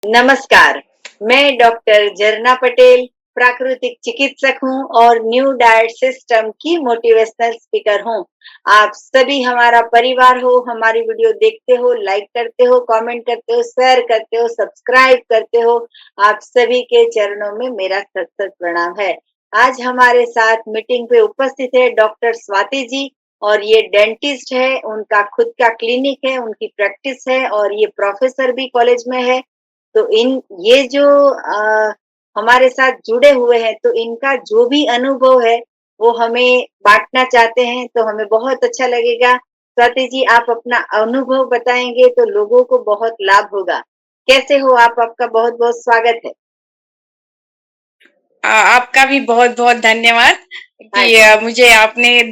नमस्कार, मैं डॉक्टर झरना पटेल, प्राकृतिक चिकित्सक हूँ और न्यू डाइट सिस्टम की मोटिवेशनल स्पीकर हूँ। आप सभी हमारा परिवार हो, हमारी वीडियो देखते हो, लाइक करते हो, कमेंट करते हो, शेयर करते हो, सब्सक्राइब करते हो। आप सभी के चरणों में मेरा सत-सत प्रणाम है। आज हमारे साथ मीटिंग पे उपस्थित है डॉक्टर स्वाति जी और ये डेंटिस्ट है, उनका खुद का क्लिनिक है, उनकी प्रैक्टिस है और ये प्रोफेसर भी कॉलेज में है। तो इन ये जो हमारे साथ जुड़े हुए हैं तो इनका जो भी अनुभव है वो हमें बाँटना चाहते हैं तो हमें बहुत अच्छा लगेगा। स्वाति जी आप अपना अनुभव बताएँगे तो लोगों को बहुत लाभ होगा। कैसे हो आप? आपका बहुत-बहुत स्वागत है। आपका भी बहुत-बहुत धन्यवाद हाँ कि जी। मुझे आपने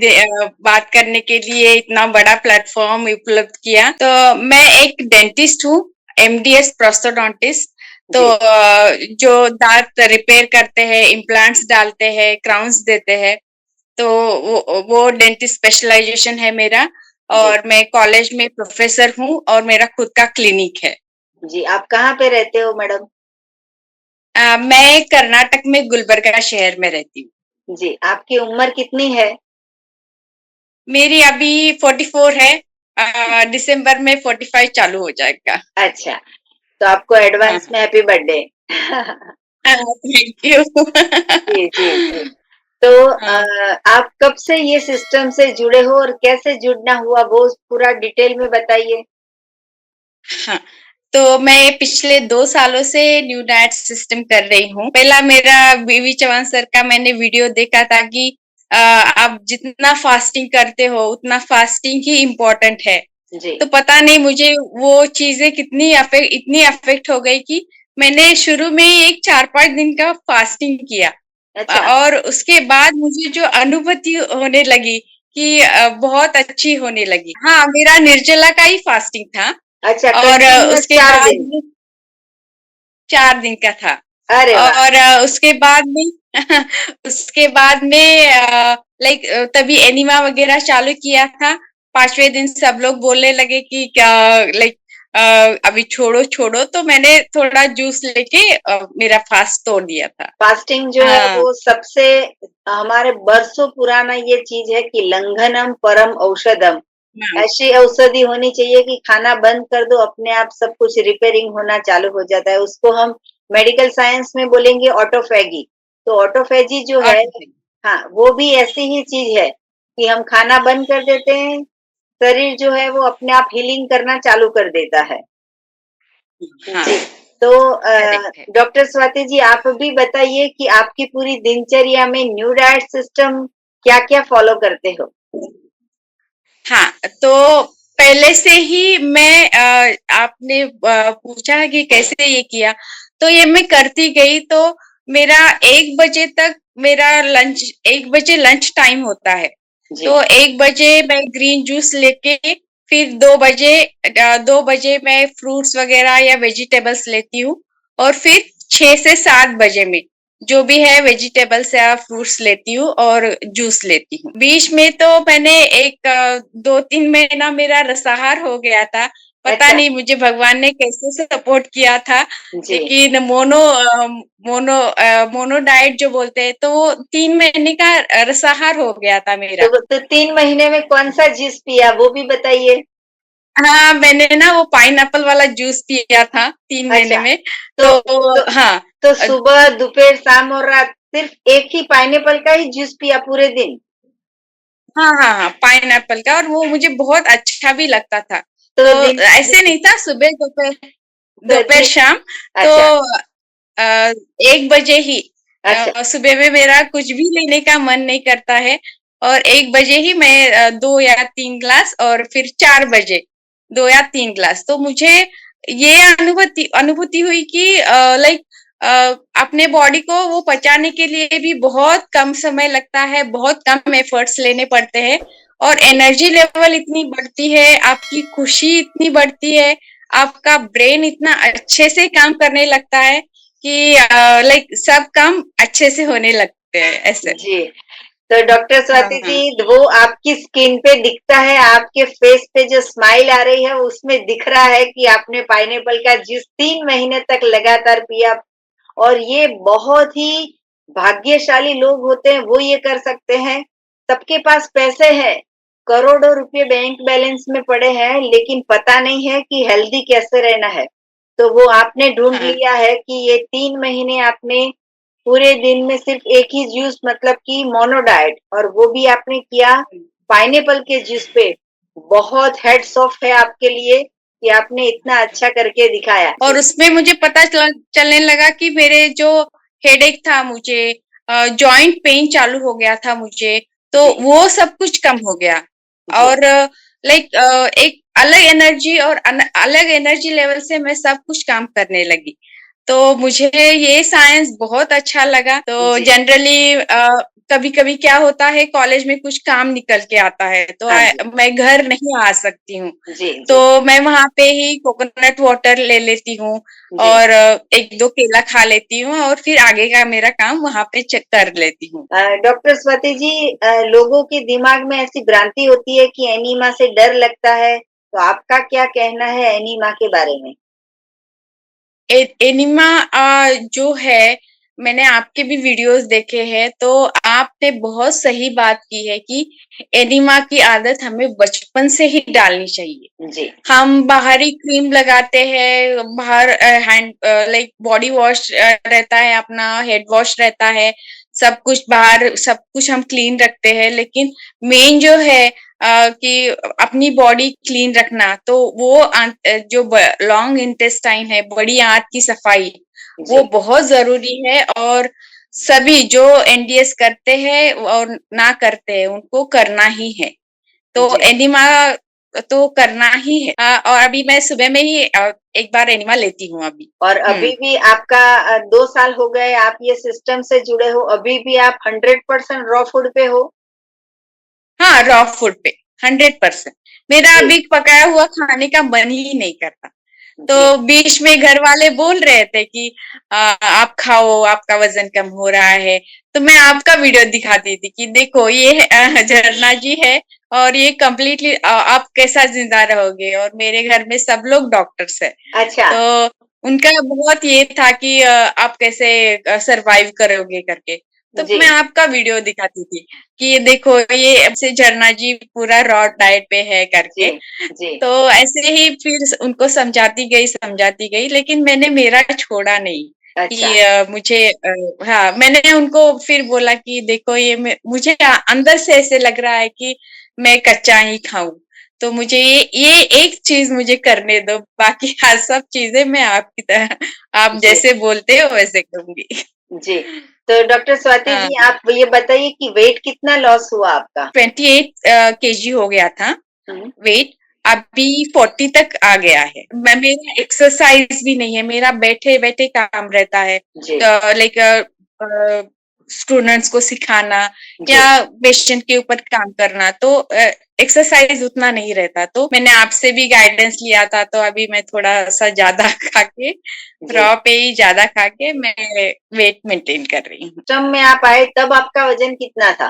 बात करने के लिए इतना बड़ा प्लेटफॉर्म उपलब्ध किया। तो मैं एक डेंटिस्ट हूँ, एमडीएस प्रोस्थोडोंटिस्ट। तो जी, जो दांत रिपेयर करते हैं, इम्प्लांट्स डालते हैं, क्राउन्स देते हैं, तो वो डेंटिस्ट स्पेशलाइजेशन है मेरा। जी, और मैं कॉलेज में प्रोफेसर हूँ और मेरा खुद का क्लिनिक है। जी। आप कहाँ पे रहते हो मैडम? मैं कर्नाटक में गुलबर्गा शहर में रहती हूँ। जी, आपकी उम्र कितनी है? मेरी अभी 44 है। दिसंबर में 45 चालू हो जाएगा। अच्छा, तो आपको हाँ, एडवांस में हैप्पी बर्थडे। Thank you. जी, जी, जी। तो हाँ, आप कब से ये सिस्टम से जुड़े हो और कैसे जुड़ना हुआ वो पूरा डिटेल में बताइए? हाँ। तो मैं पिछले 2 सालों से न्यू डाइट सिस्टम कर रही हूँ। पहला मेरा बीवी चौहान सर का मैंने वीडियो देखा था कि आप जितना फास्टिंग करते हो उतना फास्टिंग ही इम्पोर्टेंट है। जी, तो पता नहीं मुझे वो चीजें इतनी अफेक्ट हो गई कि मैंने शुरू में ही एक 4-5 दिन का फास्टिंग किया। अच्छा, और उसके बाद मुझे जो अनुभूति होने लगी कि बहुत अच्छी होने लगी। हाँ, मेरा निर्जला का ही फास्टिंग था। अच्छा और कंटिन्यूअस उसके 4 बाद दिन। में 4 दिन का था। अरे वाह! और उसके बाद में उसके बाद में लाइक तभी एनिमा वगैरह चालू किया था। 5वें दिन सब लोग बोलने लगे कि क्या लाइक अभी छोड़ो छोड़ो, तो मैंने थोड़ा जूस लेके मेरा फास्ट तोड़ दिया था। फास्टिंग जो है हाँ, वो सबसे हमारे बरसों पुराना ये चीज़ है कि लंघनम परम औषधम। हाँ, ऐसी औषधि होनी चाहिए कि खाना बंद कर दो, अपने आप सब कुछ रिपेयरिंग होना चालू हो जाता है। उसको हम मेडिकल साइंस में बोलेंगे ऑटोफैगी। तो ऑटोफैजी जो और है हाँ, वो भी ऐसी ही चीज़ है कि हम खाना बंद कर देते हैं, शरीर जो है वो अपने आप हीलिंग करना चालू कर देता है। हाँ, जी, तो करेक्ट है। डॉक्टर स्वाति जी आप भी बताइए कि आपकी पूरी दिनचर्या में न्यू डाइट सिस्टम क्या-क्या फ़ॉलो करते हो? हाँ, तो पहले से ही मैं आपने पूछा कि कैसे ये किया, तो ये मैं करती गई। तो मेरा 1 बजे तक मेरा लंच 1 बजे लंच टाइम होता है। जी, तो 1 बजे मैं ग्रीन जूस लेके फिर 2 बजे मैं फ्रूट्स वगैरह या वेजिटेबल्स लेती हूँ और फिर 6 से 7 बजे में जो भी है वेजिटेबल्स या फ्रूट्स लेती हूँ और जूस लेती हूँ। बीच में तो मैंने एक 2-3 महीना मेरा रसाहार हो गया था। पता अच्छा, नहीं मुझे भगवान ने कैसे सपोर्ट किया था। जी। लेकिन मोनो डाइट जो बोलते हैं तो वो 3 महीने का रसाहार हो गया था मेरा। तो 3 महीने में कौन-सा जूस पिया वो भी बताइए? हाँ, मैंने ना वो पाइनएप्पल वाला जूस पिया था 3 महीने अच्छा, में। तो तो तो हाँ, तो अ, सुबह, दोपहर, शाम और रात सिर्फ़ एक ही पाइनएप्पल का ही जूस पिया पूरे दिन? हाँ, हाँ, हाँ, पाइनएप्पल का, और वो मुझे बहुत अच्छा भी लगता था। तो तो दिन ऐसे नहीं था सुबह, दोपहर तो दोपहर, दिन शाम। तो अच्छा, 1 बजे ही अच्छा, सुबह में मेरा कुछ भी लेने का मन नहीं करता है और 1 बजे ही मैं 2 या 3 ग्लास और फिर 4 बजे 2 या 3 ग्लास। तो मुझे ये अनुभूति अनुभूति हुई कि लाइक अपने बॉडी को वो पचाने के लिए भी बहुत कम समय लगता है, बहुत कम एफर्ट्स लेने पड़ते हैं और जी, एनर्जी लेवल इतनी बढ़ती है, आपकी खुशी इतनी बढ़ती है, आपका ब्रेन इतना अच्छे से काम करने लगता है कि लाइक सब काम अच्छे से होने लगते हैं ऐसे। जी। तो डॉक्टर हाँ, स्वाति हाँ। जी, वो आपकी स्किन पे दिखता है, आपके फेस पे जो स्माइल आ रही है, उसमें दिख रहा है कि आपने पाइनएप्पल का जूस 3 महीने तक लगातार पिया और ये बहुत ही भाग्यशाली लोग होते हैं, वो ये कर सकते हैं। सबके पास पैसे हैं, करोड़ों रुपए बैंक बैलेंस में पड़े हैं, लेकिन पता नहीं है कि हेल्दी कैसे रहना है। तो वो आपने ढूँढ हाँ। लिया है कि ये 3 महीने आपने पूरे दिन में सिर्फ एक ही जूस मतलब कि मोनो डाइट और वो भी आपने किया पाइनएप्पल के जूस पे। बहुत हेड्स ऑफ है आपके लिए कि आपने इतना अच्छा करके दिखाया। और उसमें मुझे पता चलने लगा कि मेरे जो हेडेक था मुझे, जॉइंट पेन चालू हो गया था मुझे, तो जी, वो सब कुछ कम हो गया। जी, और लाइक एक अलग एनर्जी और अलग एनर्जी लेवल से मैं सब कुछ काम करने लगी। तो मुझे ये साइंस बहुत अच्छा लगा। तो जी। जनरली कभी-कभी क्या होता है, कॉलेज में कुछ काम निकल के आता है, तो हाँ जी। मैं घर नहीं आ सकती हूँ। जी, तो जी, मैं वहाँ पे ही कोकोनट वाटर ले लेती हूँ जी। और 1-2 केला खा लेती हूँ और फिर आगे का मेरा काम वहाँ पे चेक कर लेती हूँ। डॉक्टर स्वाति जी, लोगों के दिमाग में ऐसी भ्रांति होती है कि एनीमा से डर लगता है, तो आपका क्या कहना है एनीमा के बारे में? एनिमा जो है, मैंने आपके भी वीडियोस देखे हैं, तो आपने बहुत सही बात की है कि एनिमा की आदत हमें बचपन से ही डालनी चाहिए। जी, हम बाहरी क्रीम लगाते हैं, बाहर हैंड लाइक बॉडी वॉश रहता है, अपना हेड वॉश रहता है, सब कुछ बाहर, सब कुछ हम क्लीन रखते हैं, लेकिन मेन जो है कि अपनी बॉडी क्लीन रखना, तो वो जो लॉन्ग इंटेस्टाइन है, बड़ी आंत की सफाई, वो जी, बहुत जरूरी है। और सभी जो एनडीएस करते हैं और ना करते हैं, उनको करना ही है। तो जी। एनिमा तो करना ही है। और अभी मैं सुबह में ही एक बार एनिमा लेती हूँ अभी। और अभी हम्म। भी आपका 2 साल हो गए आप ये सिस्टम से जुड़े हो, अभी भी आप 100% रॉ फूड पे हो? हाँ, रॉ फूड पे 100%। मेरा जी, अभी पकाया हुआ खाने का मन ही नहीं करता। जी, तो बीच में घर वाले बोल रहे थे कि आप खाओ, आपका वजन कम हो रहा है। तो मैं आपका वीडियो दिखाती थी कि देखो ये झरना जी है और ये कम्प्लीटली आप कैसा जिंदा रहोगे, और मेरे घर में सब लोग डॉक्टर्स है। अच्छा, तो उनका बहुत ये था कि आप कैसे सरवाइव करोगे करके। तो जी, मैं आपका वीडियो दिखाती थी कि ये देखो, ये अब से झरना जी पूरा रॉ डाइट पे है जी, करके। जी, तो ऐसे ही फिर उनको समझाती गई, लेकिन मैंने मेरा छोड़ा नहीं अच्छा, कि मुझे हाँ, मैंने उनको फिर बोला कि देखो ये मुझे अंदर से ऐसे लग रहा है कि मैं कच्चा ही खाऊं, तो मुझे ये एक चीज मुझे करने दो, बाकी हर सब चीजें मैं आपकी तरह, आप जी, जैसे बोलते हो वैसे करूंगी। जी। तो डॉक्टर स्वाति हाँ, जी, आप ये बताइए कि वेट कितना लॉस हुआ आपका? 28 केजी हो गया था हुँ, वेट। अभी 40 तक आ गया है। मेरा एक्सरसाइज भी नहीं है, मेरा बैठे बैठे काम रहता है। जी, लाइक स्टूडेंट्स को सिखाना या जी, पेशेंट के ऊपर काम करना, तो एक्सरसाइज उतना नहीं रहता। तो मैंने आपसे भी गाइडेंस लिया था, तो अभी मैं थोड़ा सा ज्यादा खा के, जी। रॉ पे ही ज्यादा खा के मैं वेट मेंटेन कर रही हूँ। सिस्टम में आप आए तब आपका वज़न कितना था?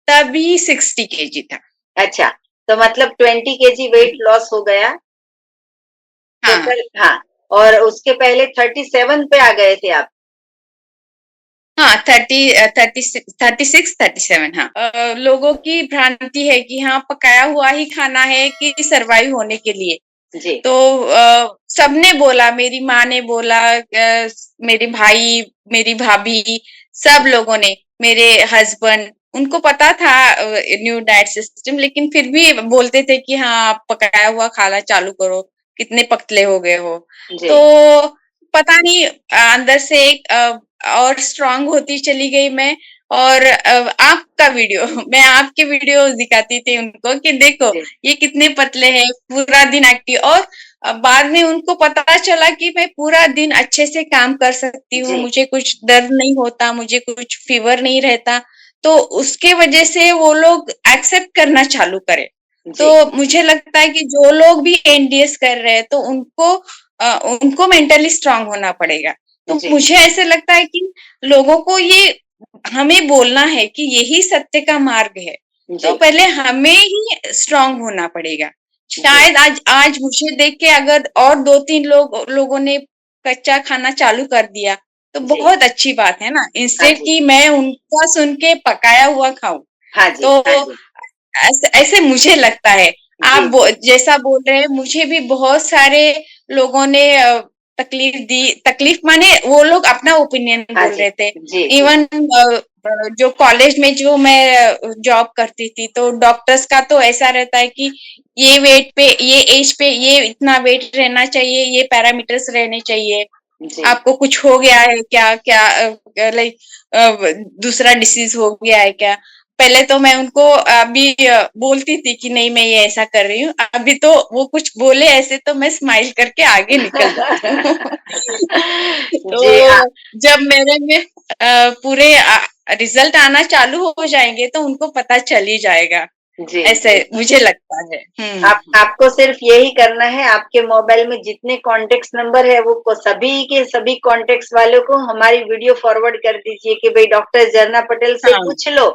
तभी 60 केजी था। अच्छा, तो मतलब 20 केजी वेट लॉस हो गया हाँ। टोटल, हाँ, और उसके पहले 37 पे आ गए थे आप? हाँ, 36 37, हाँ। लोगों की भ्रांति है कि हाँ, पकाया हुआ ही खाना है कि सरवाइव होने के लिए। जी, तो सबने बोला, मेरी माँ ने बोला, मेरे भाई, मेरी भाभी, सब लोगों ने, मेरे हस्बैंड, उनको पता था न्यू डाइट सिस्टम, लेकिन फिर भी बोलते थे कि हाँ, आप पकाया हुआ खाना चालू करो, कितने पतले हो गए हो। जी, तो पता नहीं, अंदर से एक और स्ट्रांग होती चली गई मैं। और आपका वीडियो मैं आपके वीडियो दिखाती थी उनको कि देखो जी, ये कितने पतले हैं, पूरा दिन एक्टिव। और बाद में उनको पता चला कि मैं पूरा दिन अच्छे से काम कर सकती हूँ, जी, मुझे कुछ दर्द नहीं होता, मुझे कुछ फीवर नहीं रहता। तो उसके वजह से वो लोग एक्सेप्ट करना चालू करे। तो जी, मुझे लगता है कि जो लोग भी एनडीएस कर रहे हैं, तो उनको मेंटली स्ट्रांग होना पड़ेगा। तो जी, मुझे ऐसे लगता है कि लोगों को ये हमें बोलना है कि यही सत्य का मार्ग है, तो जी, पहले हमें ही स्ट्रांग होना पड़ेगा। जी, शायद आज आज मुझे देख के अगर और 2-3 लोगों ने कच्चा खाना चालू कर दिया, तो जी। बहुत अच्छी बात है ना, हाँ इंस्टेड जी, कि मैं उनका सुन के पकाया हुआ खाऊँ। हाँ जी, हाँ तो जी, ऐसे ऐसे मुझे लगता है। आप जी, जी, जैसा बोल रहे हैं, मुझे भी बहुत सारे लोगों ने तकलीफ दी। तकलीफ माने वो लोग अपना ओपिनियन हाँ बोल जी, रहे थे। जी, जी, इवन जो कॉलेज में जो मैं जॉब करती थी, तो डॉक्टर्स का तो ऐसा रहता है कि ये वेट पे, ये एज पे ये इतना वेट रहना चाहिए, ये पैरामीटर्स रहने चाहिए। जी। आपको कुछ हो गया है क्या? क्या लाइक दूसरा डिसीज हो गया है क्या? पहले तो मैं उनको अभी बोलती थी कि नहीं मैं ये ऐसा कर रही हूँ। अभी तो वो कुछ बोले ऐसे तो मैं स्माइल करके आगे निकल जाती हूँ। जी, तो जब मेरे में पूरे रिजल्ट आना चालू हो जाएंगे तो उनको पता चल ही जाएगा। जी, ऐसे जी। मुझे लगता है। आपको सिर्फ यही करना है, आपके मोबाइल में जितने कॉन्टेक्ट नंबर है वो सभी के सभी कॉन्टेक्ट वालों को हमारी वीडियो फॉरवर्ड कर दीजिए कि भाई डॉक्टर झरना पटेल से हाँ पूछ लो,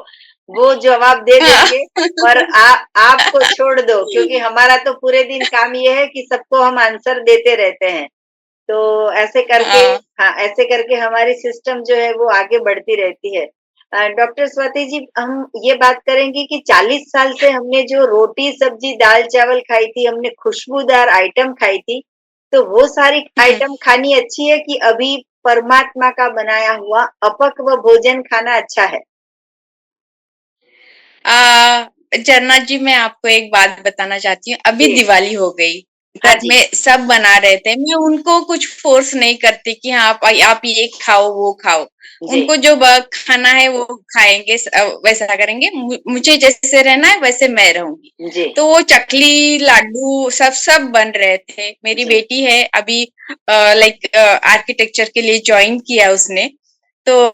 वो जवाब दे हाँ। देंगे। और आपको छोड़ दो, क्योंकि हमारा तो पूरे दिन काम ये है कि सबको हम आंसर देते रहते हैं। तो ऐसे करके, हाँ। हाँ, ऐसे करके हमारी सिस्टम जो है वो आगे बढ़ती रहती है। डॉक्टर स्वाति जी, हम ये बात करेंगे कि 40 साल से हमने जो रोटी, सब्जी, दाल-चावल खाई थी, हमने खुशबूदार आइटम खाई थी, तो वो सारी हम्म। आइटम खानी अच्छी है कि अभी परमात्मा का बनाया हुआ अपक्व भोजन खाना अच्छा है? जन्नत जी, मैं आपको एक बात बताना चाहती हूँ। अभी जी। दिवाली हो गई, हाँ घर जी, में सब बना रहे थे। मैं उनको कुछ फोर्स नहीं करती कि हाँ आप ये खाओ वो खाओ। जी, उनको जो खाना है वो खाएंगे, वैसा करेंगे। मुझे जैसे रहना है वैसे मैं रहूंगी। जी, तो वो चकली लाडू सब सब बन रहे थे। मेरी जी, बेटी है अभी, लाइक आर्किटेक्चर के लिए ज्वाइन किया उसने। तो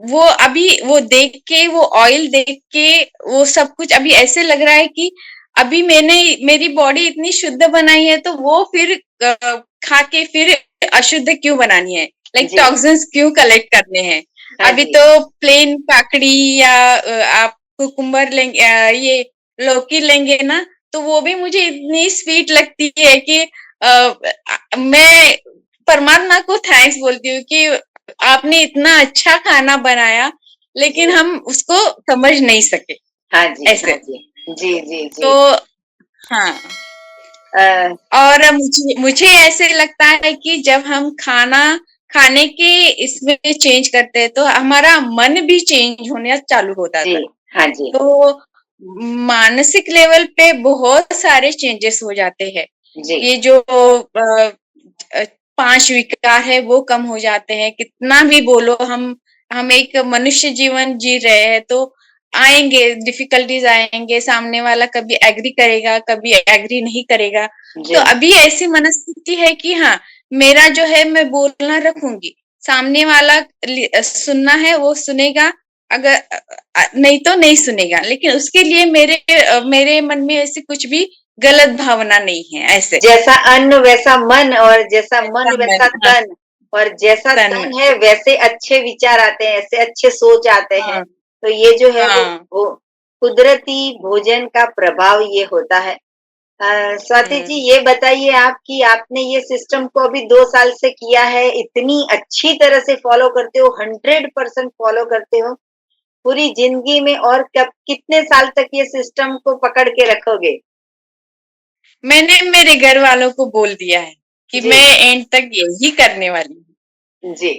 वो अभी वो देख के, वो ऑयल देख के, वो सब कुछ अभी ऐसे लग रहा है कि अभी मैंने मेरी बॉडी इतनी शुद्ध बनाई है, तो वो फिर खा के फिर अशुद्ध क्यों बनानी है? लाइक जी, टॉक्सिन्स क्यों कलेक्ट करने हैं? हाँ अभी जी, तो प्लेन काकड़ी या आप कुकुम्बर लेंगे, ये लौकी लेंगे ना, तो वो भी मुझे इतनी स्वीट लगती है कि मैं परमात्मा को थैंक्स बोलती हूँ कि आपने इतना अच्छा खाना बनाया, लेकिन जी, हम उसको समझ नहीं सके हाँ जी, हाँ ऐसे। जी। जी, जी, तो जी। हाँ। अ, और मुझे मुझे ऐसे लगता है कि जब हम खाना खाने के इसमें चेंज करते हैं, तो हमारा मन भी चेंज होने चालू होता जी, है। हाँ जी, तो मानसिक लेवल पे बहुत सारे चेंजेस हो जाते हैं। जी, ये जो 5 विकार है वो कम हो जाते हैं। कितना भी बोलो, हम एक मनुष्य जीवन जी रहे हैं, तो आएंगे डिफिकल्टीज, आएंगे। सामने वाला कभी एग्री करेगा, कभी एग्री नहीं करेगा। तो जी, अभी ऐसी मनस्थिति है कि हाँ, मेरा जो है मैं बोलना रखूंगी। सामने वाला सुनना है वो सुनेगा, अगर नहीं तो नहीं सुनेगा। लेकिन उसके लिए मेरे मन में ऐसी कुछ भी गलत भावना नहीं है ऐसे। जैसा अन्न वैसा मन, और जैसा मन ऐसा वैसा मन, हाँ, तन, और जैसा तन तन में। है वैसे अच्छे विचार आते हैं, ऐसे अच्छे सोच आते हैं। हाँ, तो ये जो है हाँ। वो कुदरती भोजन का प्रभाव ये होता है। स्वाति जी, हुँ। ये बताइए आप कि आपने ये सिस्टम को अभी 2 साल से किया है, इतनी अच्छी तरह से फॉलो करते हो, 100% फॉलो करते हो, पूरी जिंदगी में और कब कितने साल तक ये सिस्टम को पकड़ के रखोगे? मैंने मेरे घर वालों को बोल दिया है कि जी, मैं एंड तक यही करने वाली हूँ। जी,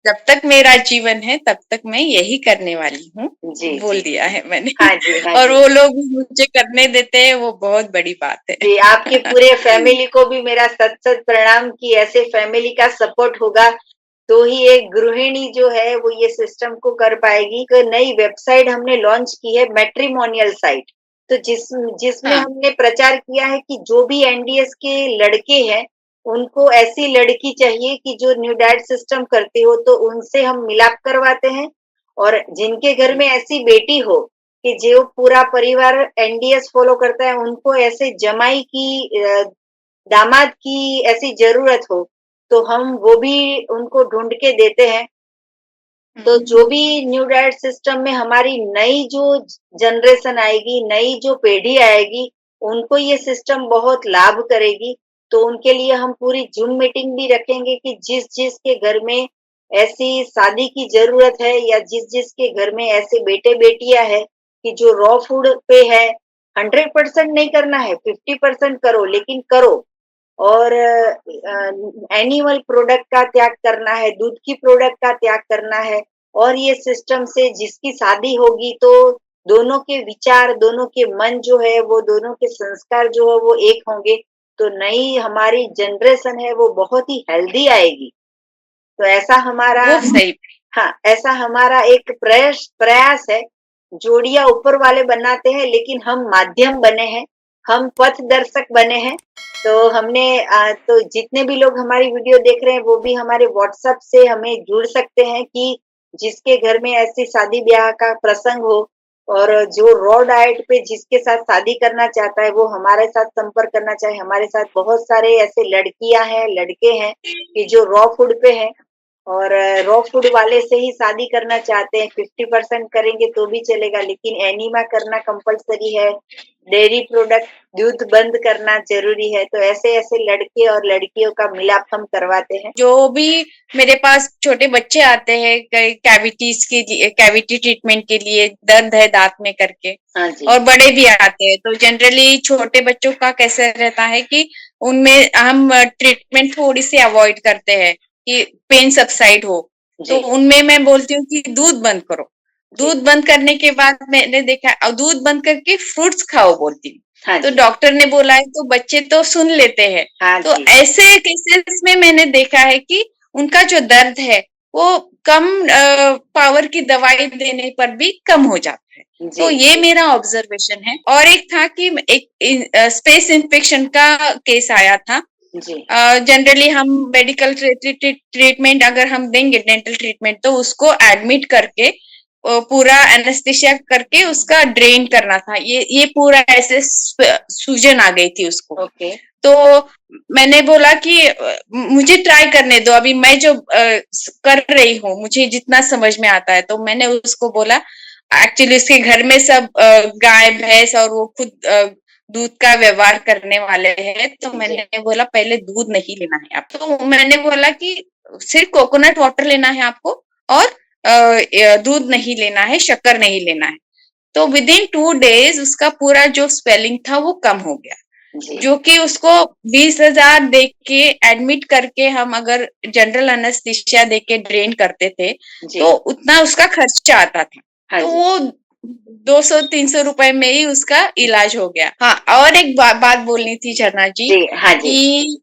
जब तक मेरा जीवन है तब तक मैं यही करने वाली हूँ, जी, बोल जी। दिया है मैंने। हाँ जी, हाँ और जी। वो लोग भी मुझे करने देते हैं, वो बहुत बड़ी बात है। जी, आपकी पूरे फैमिली को भी मेरा सत-सत प्रणाम कि ऐसे फैमिली का सपोर्ट होगा, तो ही एक गृहिणी जो है वो ये सिस्टम को कर पाएगी। एक नई वेबसाइट हमने लॉन्च की है, मैट्रिमोनियल साइट। तो जिसमें हाँ, हमने प्रचार किया है कि जो भी एनडीएस के लड़के हैं, उनको ऐसी लड़की चाहिए कि जो न्यू डैड सिस्टम करती हो, तो उनसे हम मिलाप करवाते हैं। और जिनके घर हुँ, में ऐसी बेटी हो कि जो पूरा परिवार एनडीएस फॉलो करता है, उनको ऐसे जमाई की दामाद की ऐसी ज़रूरत हो, तो हम वो भी उनको ढूँढ के देते हैं। तो जो भी न्यू डाइट सिस्टम में हमारी नई जो जनरेशन आएगी, नई जो पीढ़ी आएगी, उनको ये सिस्टम बहुत लाभ करेगी। तो उनके लिए हम पूरी ज़ूम मीटिंग भी रखेंगे कि जिस-जिस के घर में ऐसी शादी की ज़रूरत है या जिस-जिस के घर में ऐसे बेटे-बेटियाँ हैं कि जो रॉ फूड पे है, 100% नहीं करना है, 50% करो लेकिन करो। और एनिमल प्रोडक्ट का त्याग करना है, दूध की प्रोडक्ट का त्याग करना है और ये सिस्टम से जिसकी शादी होगी तो दोनों के विचार, दोनों के मन जो है वो दोनों के संस्कार जो है वो एक होंगे, तो नई हमारी जनरेशन है वो बहुत ही हेल्दी आएगी। तो ऐसा हमारा वो सही। हाँ, ऐसा हमारा एक प्रयास प्रयास है। जोड़ियाँ ऊपर वाले बनाते हैं लेकिन हम माध्यम बने हैं, हम पथदर्शक बने हैं। तो हमने तो जितने भी लोग हमारी वीडियो देख रहे हैं वो भी हमारे व्हाट्सएप से हमें जुड़ सकते हैं कि जिसके घर में ऐसी शादी-ब्याह का प्रसंग हो और जो रॉ डाइट पे जिसके साथ शादी करना चाहता है वो हमारे साथ संपर्क करना चाहे। हमारे साथ बहुत सारे ऐसे लड़कियाँ हैं, लड़के हैं कि जो रॉ फूड पे हैं और रॉ फूड वाले से ही शादी करना चाहते हैं, 50% करेंगे तो भी चलेगा, लेकिन एनीमा करना कंपल्सरी है, डेयरी प्रोडक्ट, दूध बंद करना ज़रूरी है, तो ऐसे-ऐसे लड़के और लड़कियों का मिलाप हम करवाते हैं। जो भी मेरे पास छोटे बच्चे आते हैं कैविटीज के लिए, कैविटी ट्रीटमेंट के लिए, दर्द है दांत में करके, हाँ जी। और बड़े भी आते हैं। तो जनरली छोटे बच्चों का कैसे रहता है कि उनमें हम ट्रीटमेंट थोड़ी सी अवॉइड करते हैं कि पेन सबसाइड हो। तो जी, उनमें मैं बोलती हूँ कि दूध बंद करो। जी। दूध बंद करने के बाद मैंने देखा, दूध बंद करके फ्रूट्स खाओ बोलती हूँ। हाँ तो जी। डॉक्टर ने बोला है तो बच्चे तो सुन लेते हैं। हाँ तो जी। ऐसे केसेस में मैंने देखा है कि उनका जो दर्द है वो कम पावर की दवाई देने पर भी कम हो जाता है। तो जी, ये जी। मेरा ऑब्जर्वेशन है। और एक था कि एक स्पेस इन्फेक्शन का केस आया था। जी, जनरली हम मेडिकल ट्रीटमेंट अगर हम देंगे, डेंटल ट्रीटमेंट, तो उसको एडमिट करके पूरा एनेस्थेसिया करके उसका ड्रेन करना था। ये पूरा ऐसे सूजन आ गई थी उसको। ओके। तो मैंने बोला कि मुझे ट्राई करने दो, अभी मैं जो कर रही हूँ मुझे जितना समझ में आता है। तो मैंने उसको बोला, एक्चुअली उसके घर में सब गाय भैंस और वो खुद दूध का व्यवहार करने वाले हैं। तो जी, मैंने बोला पहले दूध नहीं लेना है आपको। तो मैंने बोला कि सिर्फ कोकोनट वाटर लेना है आपको, और दूध नहीं लेना है, शक्कर नहीं लेना है। तो विद इन 2 डेज उसका पूरा जो स्वेलिंग था वो कम हो गया। जी, जो कि उसको 20,000 दे के एडमिट करके हम अगर जनरल एनेस्थीसिया दे के ड्रेन करते थे जी। तो उतना उसका खर्चा आता था। हाँ तो जी। वो 200-300 रुपए में ही उसका इलाज हो गया। हाँ, और एक बात बोलनी थी झरना जी, जी, हाँ जी। कि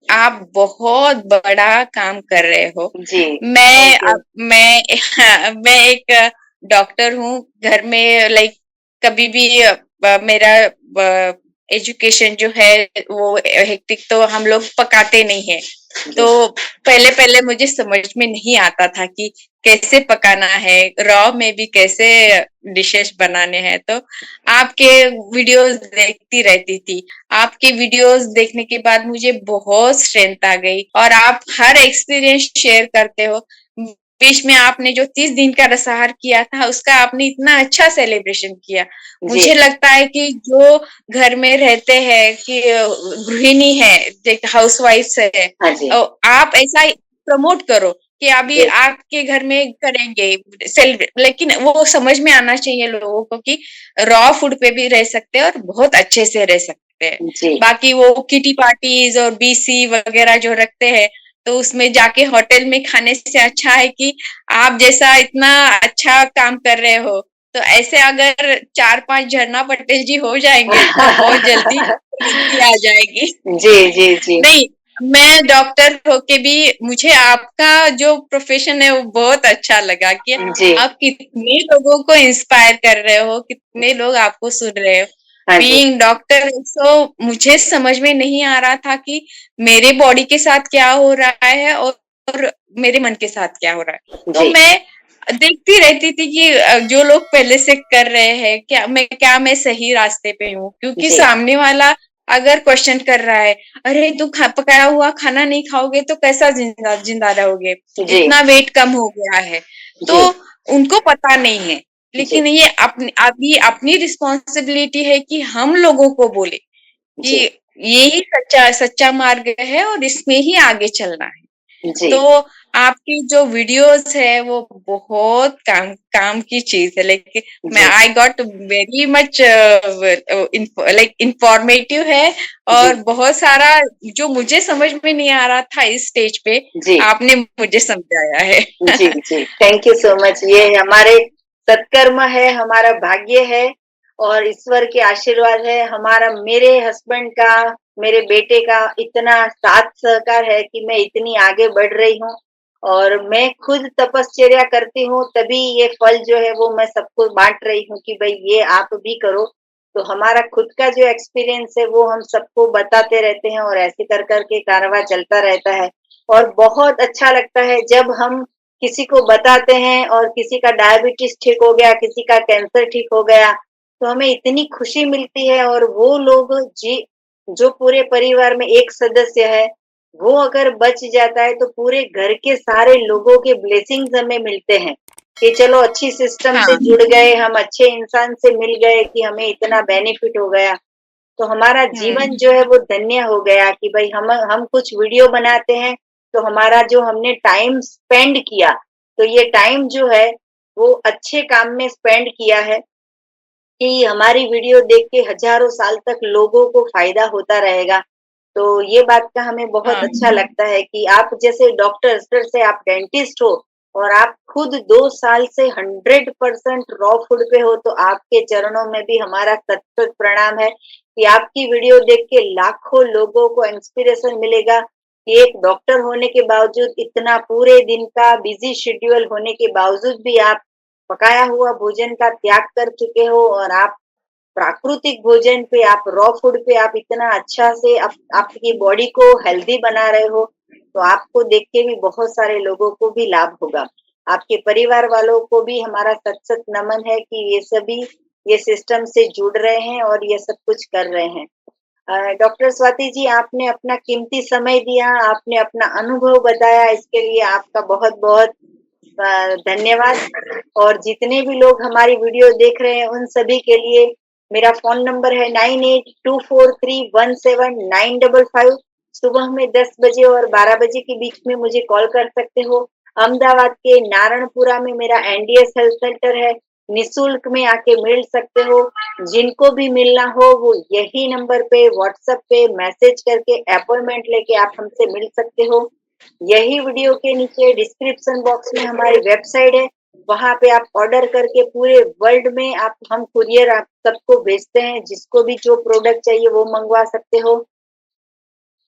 आप बहुत बड़ा काम कर रहे हो। जी, मैं थैंक यू। मैं एक डॉक्टर हूँ। घर में लाइक कभी भी मेरा एजुकेशन जो है वो हेक्टिक, तो हम लोग पकाते नहीं है। जी, तो पहले मुझे समझ में नहीं आता था कि कैसे पकाना है, रॉ में भी कैसे डिशेस बनाने हैं। तो आपके वीडियोस देखती रहती थी। आपके वीडियोस देखने के बाद मुझे बहुत स्ट्रेंथ आ गई, और आप हर एक्सपीरियंस शेयर करते हो। बीच में आपने जो 30 दिन का रसाहार किया था उसका आपने इतना अच्छा सेलिब्रेशन किया। जी। मुझे लगता है कि जो घर में रहते हैं कि गृहिणी है, हाउसवाइफ्स है, हाँ जी। आप ऐसा प्रमोट करो कि अभी जी, आपके घर में करेंगे सेलिब्रेट, लेकिन वो समझ में आना चाहिए लोगों को कि रॉ फूड पे भी रह सकते हैं और बहुत अच्छे से रह सकते हैं। जी। बाकी वो किटी पार्टीज और बीसी वगैरह जो रखते हैं, तो उसमें जाके होटल में खाने से अच्छा है कि आप जैसा इतना अच्छा काम कर रहे हो, तो ऐसे अगर 4-5 झरना पटेल जी हो जाएंगे तो बहुत जल्दी तरक्की आ जाएगी। जी, जी, जी। नहीं, मैं डॉक्टर होके भी मुझे आपका जो प्रोफेशन है वो बहुत अच्छा लगा कि जी, आप कितने लोगों को इंस्पायर कर रहे हो, कितने लोग आपको सुन रहे हो। हाँ जी। बीइंग डॉक्टर सो मुझे समझ में नहीं आ रहा था कि मेरे बॉडी के साथ क्या हो रहा है और मेरे मन के साथ क्या हो रहा है। तो जी, मैं देखती रहती थी कि जो लोग पहले से कर रहे हैं, क्या मैं सही रास्ते पे हूँ, क्योंकि जी। सामने वाला अगर क्वेश्चन कर रहा है, अरे तू पकाया हुआ खाना नहीं खाओगे तो कैसा जिंदा जिंदा रहोगे, जी इतना वेट कम हो गया है। तो जी उनको पता नहीं है, जी लेकिन ये अभी अपनी रिस्पॉन्सिबिलिटी है कि हम लोगों को बोले कि जी यही सच्चा सच्चा मार्ग है और इसमें ही आगे चलना है। जी तो आपकी जो वीडियोस है वो बहुत काम काम की चीज है, लेकिन मैं जी I got very much like informative है, जी और बहुत सारा जो मुझे समझ में नहीं आ रहा था इस स्टेज पे, जी आपने मुझे समझाया है। जी जी थैंक यू सो मच। ये हमारे सत्कर्म है, हमारा भाग्य है और ईश्वर के आशीर्वाद है। हमारा मेरे हस्बैंड का, मेरे बेटे का इतना साथ सहकार है कि मैं इतनी आगे बढ़ रही हूँ और मैं खुद तपश्चर्या करती हूँ, तभी ये फल जो है वो मैं सबको बांट रही हूँ कि भाई ये आप भी करो। तो हमारा खुद का जो एक्सपीरियंस है वो हम सबको बताते रहते हैं और ऐसे कर करके कारवां चलता रहता है। और बहुत अच्छा लगता है जब हम किसी को बताते हैं और किसी का डायबिटीज ठीक हो गया, किसी का कैंसर ठीक हो गया, तो हमें इतनी खुशी मिलती है। और वो लोग जी जो पूरे परिवार में एक सदस्य है, वो अगर बच जाता है तो पूरे घर के सारे लोगों के ब्लेसिंग्स हमें मिलते हैं कि चलो अच्छी सिस्टम से हाँ। जुड़ गए, हम अच्छे इंसान से मिल गए कि हमें इतना बेनिफिट हो गया। तो हमारा जीवन हम्म। जो है वो धन्य हो गया कि भाई हम कुछ वीडियो बनाते हैं, तो हमारा जो हमने टाइम स्पेंड किया, तो ये टाइम जो है वो अच्छे काम में स्पेंड किया है कि हमारी वीडियो देख के हजारों साल तक लोगों को फायदा होता रहेगा। तो ये बात का हमें बहुत हाँ। अच्छा लगता है कि आप जैसे डॉक्टर से आप डेंटिस्ट हो और आप खुद 2 साल से 100% रॉ फूड पे हो, तो आपके चरणों में भी हमारा सत सत प्रणाम है कि आपकी वीडियो देख के लाखों लोगों को इंस्पिरेशन मिलेगा कि एक डॉक्टर होने के बावजूद, इतना पूरे दिन का बिजी शेड्यूल होने के बावजूद भी आप पकाया हुआ भोजन का त्याग कर चुके हो और आप प्राकृतिक भोजन पे, आप रॉ फूड पे आप इतना अच्छा से आपकी बॉडी को हेल्दी बना रहे हो। तो आपको देख के भी बहुत सारे लोगों को भी लाभ होगा। आपके परिवार वालों को भी हमारा सत सत नमन है कि ये सभी ये सिस्टम से जुड़ रहे हैं और ये सब कुछ कर रहे हैं। डॉक्टर स्वाति जी, आपने अपना कीमती समय दिया, आपने अपना अनुभव बताया, इसके लिए आपका बहुत बहुत धन्यवाद। और जितने भी लोग हमारी वीडियो देख रहे हैं उन सभी के लिए मेरा फोन नंबर है 9824317955। सुबह में 10 बजे और 12 बजे के बीच में मुझे कॉल कर सकते हो। अहमदाबाद के नारायणपुरा में मेरा एनडीएस हेल्थ सेंटर है, निशुल्क में आके मिल सकते हो। जिनको भी मिलना हो वो यही नंबर पे व्हाट्सएप पे मैसेज करके अपॉइंटमेंट लेके आप हमसे मिल सकते हो। यही वीडियो के नीचे डिस्क्रिप्शन बॉक्स में हमारी वेबसाइट है, वहां पे आप ऑर्डर करके पूरे वर्ल्ड में आप हम कुरियर आप सबको भेजते हैं। जिसको भी जो प्रोडक्ट चाहिए वो मंगवा सकते हो।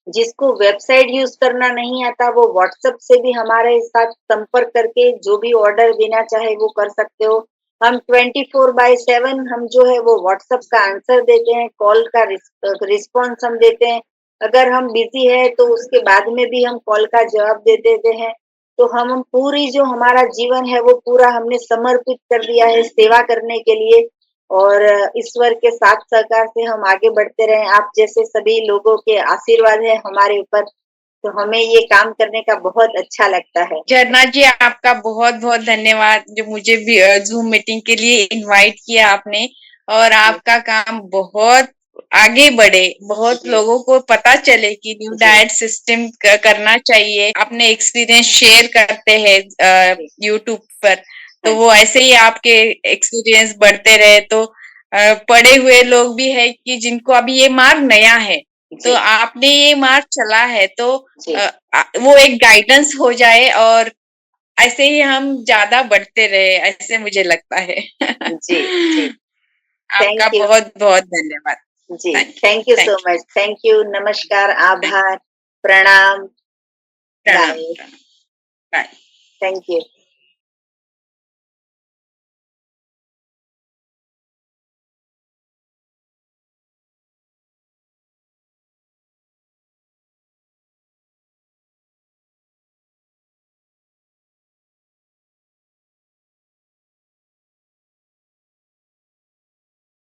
जिसको वेबसाइट यूज करना नहीं आता वो व्हाट्सएप से भी हमारे साथ संपर्क करके जो भी ऑर्डर देना चाहे वो कर सकते हो। हम 24/7 हम जो है वो व्हाट्सएप का आंसर देते हैं, कॉल का रिस्पॉन्स हम देते हैं। अगर हम बिजी है तो उसके बाद में भी हम कॉल का जवाब दे देते हैं। तो हम पूरी जो हमारा जीवन है वो पूरा हमने समर्पित कर दिया है सेवा करने के लिए। और ईश्वर के साथ सहकार से हम आगे बढ़ते रहें। आप जैसे सभी लोगों के आशीर्वाद है हमारे ऊपर, तो हमें ये काम करने का बहुत अच्छा लगता है। झरना जी, आपका बहुत बहुत धन्यवाद जो मुझे भी जूम मीटिंग के लिए इनवाइट किया आपने, और जी आपका काम बहुत आगे बढ़े, बहुत जी लोगों को पता चले कि न्यू जी डाइट सिस्टम करना चाहिए। अपने एक्सपीरियंस शेयर करते हैं जी यूट्यूब पर, हाँ तो जी वो ऐसे ही आपके एक्सपीरियंस बढ़ते रहे। तो पढ़े हुए लोग भी है कि जिनको अभी ये मार्ग नया है, तो जी आपने ये मार्ग चला है, तो जी वो एक गाइडेंस हो जाए और ऐसे ही हम ज्यादा बढ़ते रहे, ऐसे मुझे लगता है। जी जी थैंक आपका यू। बहुत बहुत धन्यवाद। जी thank thank you thank so much. Thank you, नमस्कार, यू। आभार, प्रणाम, प्रणाम बाय। प्रणाम। बाय। Thank you.